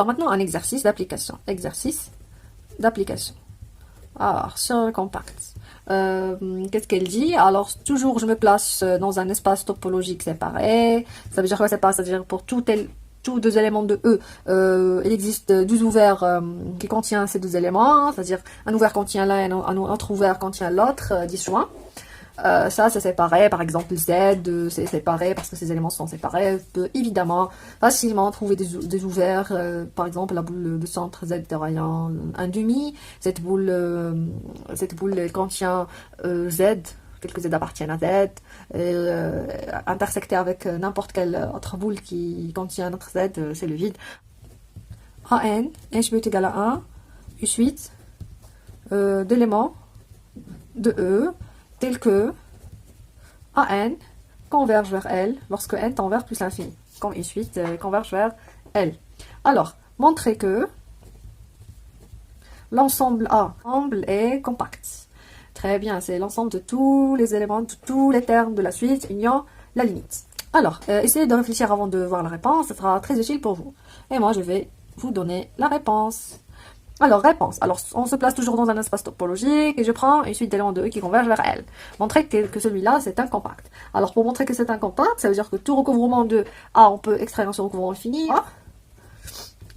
Alors maintenant, un exercice d'application. Exercice d'application. Alors, sur le compact. Qu'est-ce qu'elle dit? Alors, toujours, je me place dans un espace topologique séparé. Ça veut dire quoi séparé? C'est-à-dire pour tous deux éléments de E, il existe deux ouverts qui contiennent ces deux éléments. C'est-à-dire, un ouvert contient l'un et un autre ouvert contient l'autre, disjoint. Ça, c'est séparé. Par exemple, Z, c'est séparé parce que ces éléments sont séparés. On peut évidemment facilement trouver des ouverts. Par exemple, la boule de centre Z de rayon 1,5. Cette boule elle contient Z. Quelques Z appartiennent à Z. Intersecté avec n'importe quelle autre boule qui contient un autre Z, c'est le vide. AN, H est égal à 1, une suite d'éléments de E tel que AN converge vers L lorsque N tend vers plus l'infini, comme une suite converge vers L. Alors, montrer que l'ensemble A est compact. Très bien, c'est l'ensemble de tous les éléments, de tous les termes de la suite, union la limite. Alors, essayez de réfléchir avant de voir la réponse, ce sera très utile pour vous. Et moi, je vais vous donner la réponse. Alors, réponse. Alors, on se place toujours dans un espace topologique et je prends une suite d'éléments de E qui convergent vers L. Montrer que celui-là, c'est un compact. Alors, pour montrer que c'est un compact, ça veut dire que tout recouvrement de A, on peut extraire ce recouvrement fini.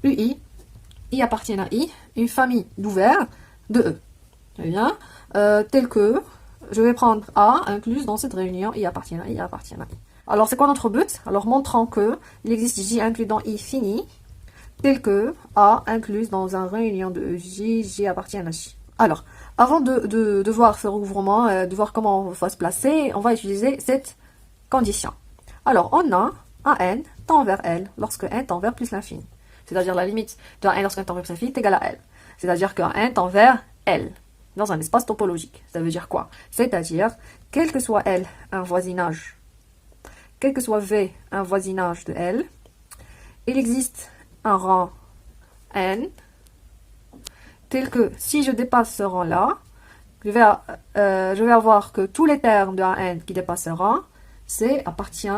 UI, I appartient à I, une famille d'ouverts de E. Très bien. Tel que, je vais prendre A incluse dans cette réunion, I appartient à I, I appartient à I. Alors, c'est quoi notre but? Alors, montrant que il existe J inclus dans I fini, tel que A incluse dans un réunion de J, J appartient à J. Alors, avant de voir ce recouvrement, de voir comment on va se placer, on va utiliser cette condition. Alors, on a AN tend vers L lorsque N tend vers plus l'infini. C'est-à-dire la limite de N lorsque N tend vers plus l'infini est égale à L. C'est-à-dire qu'un N tend vers L dans un espace topologique. Ça veut dire quoi? C'est-à-dire, quel que soit L un voisinage, quel que soit V un voisinage de L, il existe un rang N, tel que si je dépasse ce rang-là, je vais avoir que tous les termes de N qui dépassent ce rang, c'est appartient,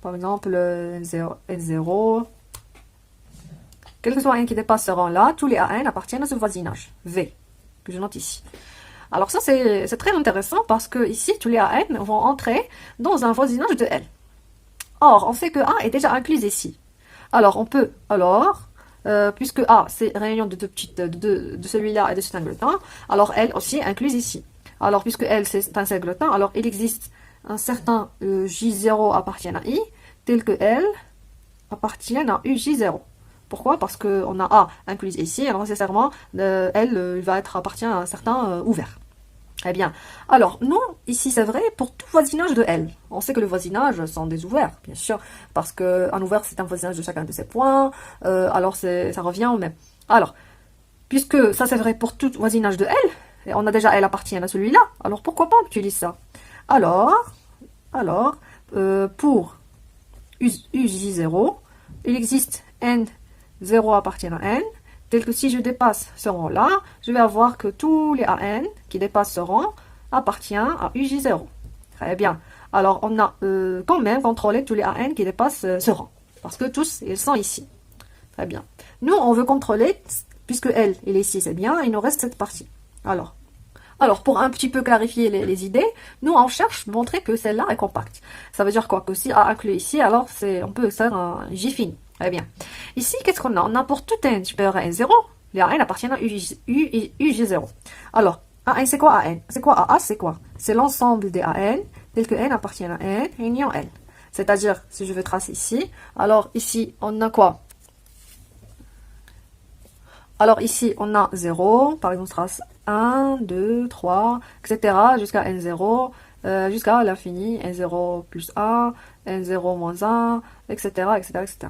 par exemple, N0, quel que soit N qui dépasse ce rang-là, tous les AN appartiennent à ce voisinage, V, que je note ici. Alors ça, c'est très intéressant parce que ici, tous les AN vont entrer dans un voisinage de L. Or, on sait que A est déjà inclus ici. Alors, on peut, puisque A, c'est réunion de celui-là et de cet singleton, alors L aussi incluse ici. Alors, puisque L, c'est un singleton, alors il existe un certain J0 appartient à I, tel que L appartient à UJ0. Pourquoi? Parce qu'on a A incluse ici, alors nécessairement, L va appartient à un certain ouvert. Eh bien, alors, nous, ici, c'est vrai pour tout voisinage de L. On sait que le voisinage sont des ouverts, bien sûr, parce qu'un ouvert, c'est un voisinage de chacun de ces points, alors ça revient au même. Alors, puisque ça, c'est vrai pour tout voisinage de L, et on a déjà L appartient à celui-là, alors pourquoi pas on utilise ça? Alors, pour UJ0, il existe N0 appartient à N, tel que si je dépasse ce rang-là, je vais avoir que tous les AN qui dépassent ce rang appartiennent à UJ0. Très bien. Alors, on a quand même contrôlé tous les AN qui dépassent ce rang. Parce que tous, ils sont ici. Très bien. Nous, on veut contrôler, puisque L, il est ici, c'est bien, il nous reste cette partie. Alors, pour un petit peu clarifier les idées, nous, on cherche à montrer que celle-là est compacte. Ça veut dire quoi? Que si A inclus ici, alors on peut faire un J fini. Très bien. Ici, qu'est-ce qu'on a? On a pour tout n supérieur à n0, les AN appartiennent à UJ0. Alors, AN, c'est quoi AN? C'est quoi AA? C'est quoi? C'est l'ensemble des AN, tel que n appartient à n, union n. C'est-à-dire, si je veux tracer ici, alors ici, on a quoi? Alors ici, on a 0, par exemple, on trace 1, 2, 3, etc. jusqu'à n0, jusqu'à l'infini, n0 plus 1, n0 moins 1, etc., etc., etc.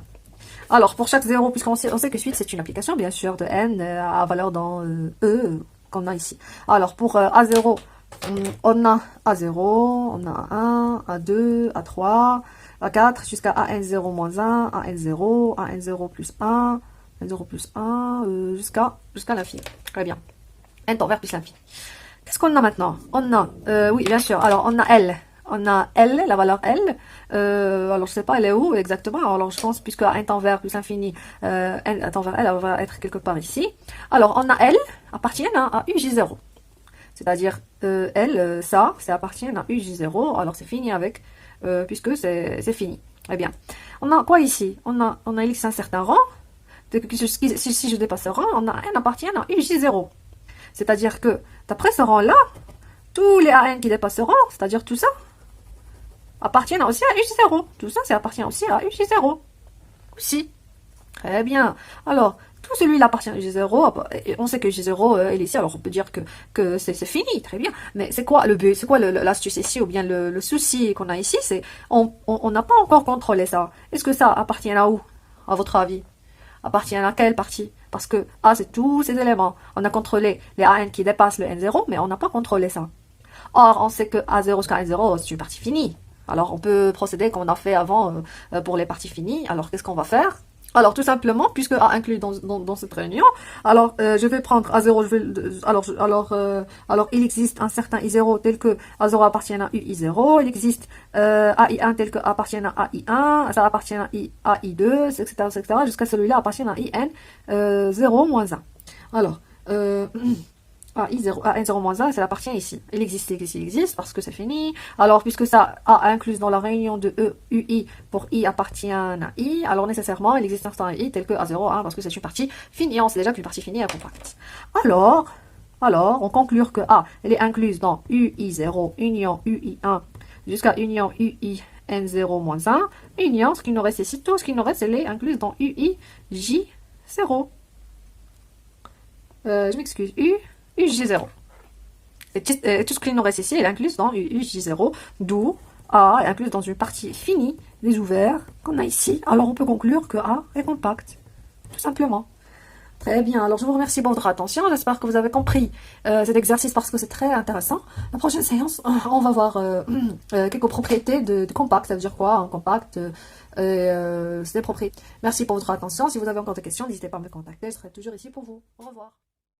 Alors, pour chaque 0, puisqu'on sait que suite, c'est une application, bien sûr, de n à valeur dans E qu'on a ici. Alors, pour A0, on a A0, on a A1, A2, A3, A4, jusqu'à AN0 moins 1, AN0, AN0 plus 1, N0 plus 1, jusqu'à l'infini. Très bien. N tend vers plus l'infini. Qu'est-ce qu'on a maintenant? On a, oui, bien sûr, alors on a L. On a L, la valeur L. Alors, je sais pas, elle est où exactement. Alors, je pense, puisque n tend vers plus infini, n tend vers L, elle va être quelque part ici. Alors, on a L appartient à UJ0. C'est-à-dire, L, ça appartient à UJ0. Alors, c'est fini avec, puisque c'est fini. Eh bien, on a quoi ici? On a X un certain rang. Si je dépasse ce rang, on a n appartient à UJ0. C'est-à-dire que, d'après ce rang-là, tous les AN qui dépassent ce rang, c'est-à-dire tout ça, appartiennent aussi à UJ0. Tout ça, ça appartient aussi à UJ0. Aussi. Très bien. Alors, tout celui-là appartient à UJ0. On sait que UJ0 est ici, alors on peut dire que c'est fini. Très bien. Mais c'est quoi le but? C'est quoi l'astuce ici, ou bien le souci qu'on a ici? C'est on n'a pas encore contrôlé ça. Est-ce que ça appartient à où, à votre avis? Appartient à quelle partie? Parce que A, c'est tous ces éléments. On a contrôlé les AN qui dépassent le N0, mais on n'a pas contrôlé ça. Or, on sait que A0 jusqu'à N0, c'est une partie finie. Alors, on peut procéder comme on a fait avant pour les parties finies. Alors, qu'est-ce qu'on va faire? Alors, tout simplement, puisque A inclus dans cette réunion, alors, je vais prendre A0, alors, il existe un certain I0 tel que A0 appartient à UI0, il existe AI1 tel que appartient à AI1, ça appartient à AI2, etc., jusqu'à celui-là appartient à IN0 moins 1. Alors, n0-1, ça appartient ici. Il existe, parce que c'est fini. Alors, puisque ça a inclus dans la réunion de UI pour I appartient à I, alors nécessairement, il existe un instant I tel que A0, parce que c'est une partie finie. On sait déjà qu'une partie finie est compacte. Alors, on conclut que A, elle est incluse dans UI0, union UI1, jusqu'à union UI N0 moins 1, union, ce qui nous reste ici, tout ce qui nous reste, elle est incluse dans UIJ0. Je m'excuse, UJ0. Et tout ce qu'il nous reste ici est inclus dans UJ0, d'où A est inclus dans une partie finie des ouverts qu'on a ici. Alors on peut conclure que A est compact, tout simplement. Très bien, alors je vous remercie pour votre attention. J'espère que vous avez compris cet exercice parce que c'est très intéressant. La prochaine séance, on va voir quelques propriétés de compact. Ça veut dire quoi, un compact? C'est des propriétés. Merci pour votre attention. Si vous avez encore des questions, n'hésitez pas à me contacter. Je serai toujours ici pour vous. Au revoir.